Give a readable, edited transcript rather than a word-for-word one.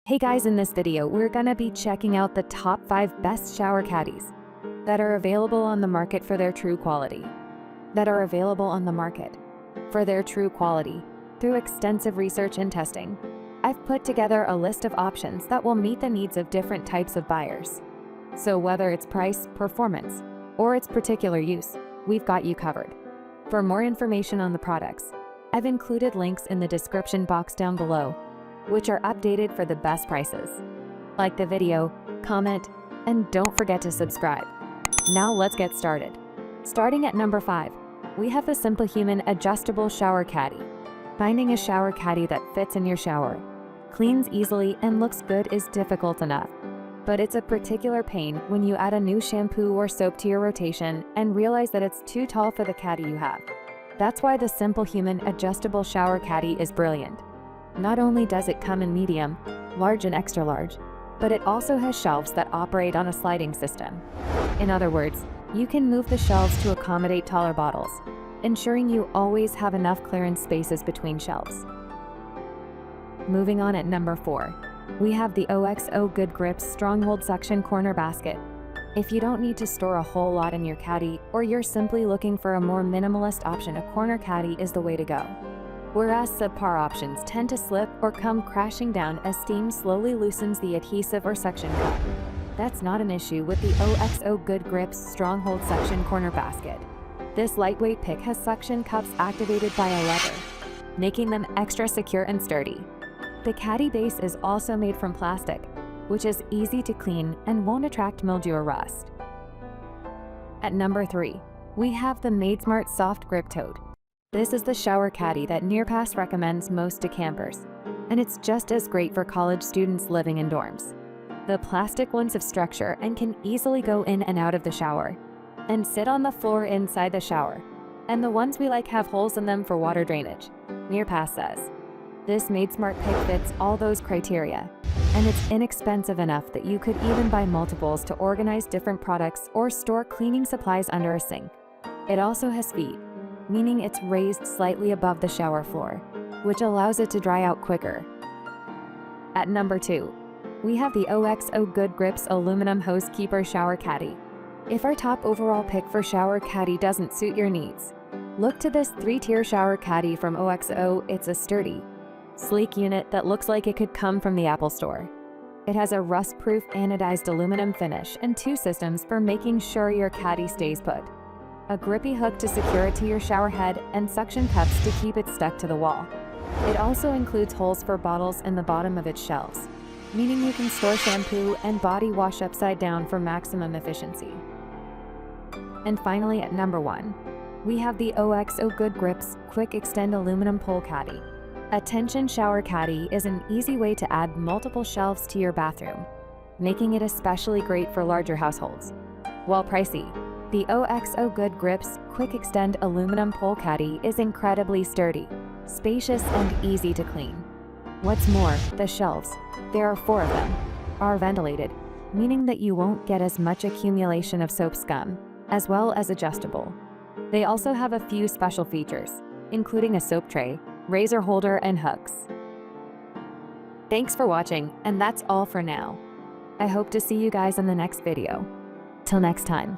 Hey guys, in this video, we're gonna be checking out the top 5 best shower caddies that are available on the market for their true quality. Through extensive research and testing, I've put together a list of options that will meet the needs of different types of buyers. So whether it's price, performance, or its particular use, we've got you covered. For more information on the products, I've included links in the description box down below, which are updated for the best prices. Like the video, comment, and don't forget to subscribe. Now let's get started. Starting at number 5, we have the Simplehuman Adjustable Shower Caddy. Finding a shower caddy that fits in your shower, cleans easily, and looks good is difficult enough. But it's a particular pain when you add a new shampoo or soap to your rotation and realize that it's too tall for the caddy you have. That's why the Simplehuman Adjustable Shower Caddy is brilliant. Not only does it come in medium, large, and extra large, but it also has shelves that operate on a sliding system. In other words, you can move the shelves to accommodate taller bottles, ensuring you always have enough clearance spaces between shelves. Moving on at number 4, we have the OXO Good Grips Stronghold Suction Corner Basket. If you don't need to store a whole lot in your caddy, or you're simply looking for a more minimalist option, a corner caddy is the way to go. Whereas subpar options tend to slip or come crashing down as steam slowly loosens the adhesive or suction cup, that's not an issue with the OXO Good Grips Stronghold Suction Corner Basket. This lightweight pick has suction cups activated by a lever, making them extra secure and sturdy. The caddy base is also made from plastic, which is easy to clean and won't attract mildew or rust. At number 3, we have the Madesmart Soft Grip Tote. This is the shower caddy that Nearpass recommends most to campers, and it's just as great for college students living in dorms. The plastic ones have structure and can easily go in and out of the shower, and sit on the floor inside the shower, and the ones we like have holes in them for water drainage, Nearpass says. This Madesmart pick fits all those criteria, and it's inexpensive enough that you could even buy multiples to organize different products or store cleaning supplies under a sink. It also has feet, meaning it's raised slightly above the shower floor, which allows it to dry out quicker. At number 2, we have the OXO Good Grips Aluminum Hose Keeper Shower Caddy. If our top overall pick for shower caddy doesn't suit your needs, look to this 3-tier shower caddy from OXO. It's a sturdy, sleek unit that looks like it could come from the Apple Store. It has a rust-proof anodized aluminum finish and 2 systems for making sure your caddy stays put. A grippy hook to secure it to your shower head and suction cups to keep it stuck to the wall. It also includes holes for bottles in the bottom of its shelves, meaning you can store shampoo and body wash upside down for maximum efficiency. And finally, at number 1, we have the OXO Good Grips Quik-Extend Aluminum Pole Caddy. A tension shower caddy is an easy way to add multiple shelves to your bathroom, making it especially great for larger households. While pricey, the OXO Good Grips Quik-Extend Aluminum Pole Caddy is incredibly sturdy, spacious, and easy to clean. What's more, the shelves, there are 4 of them, are ventilated, meaning that you won't get as much accumulation of soap scum, as well as adjustable. They also have a few special features, including a soap tray, razor holder, and hooks. Thanks for watching, and that's all for now. I hope to see you guys in the next video. Till next time.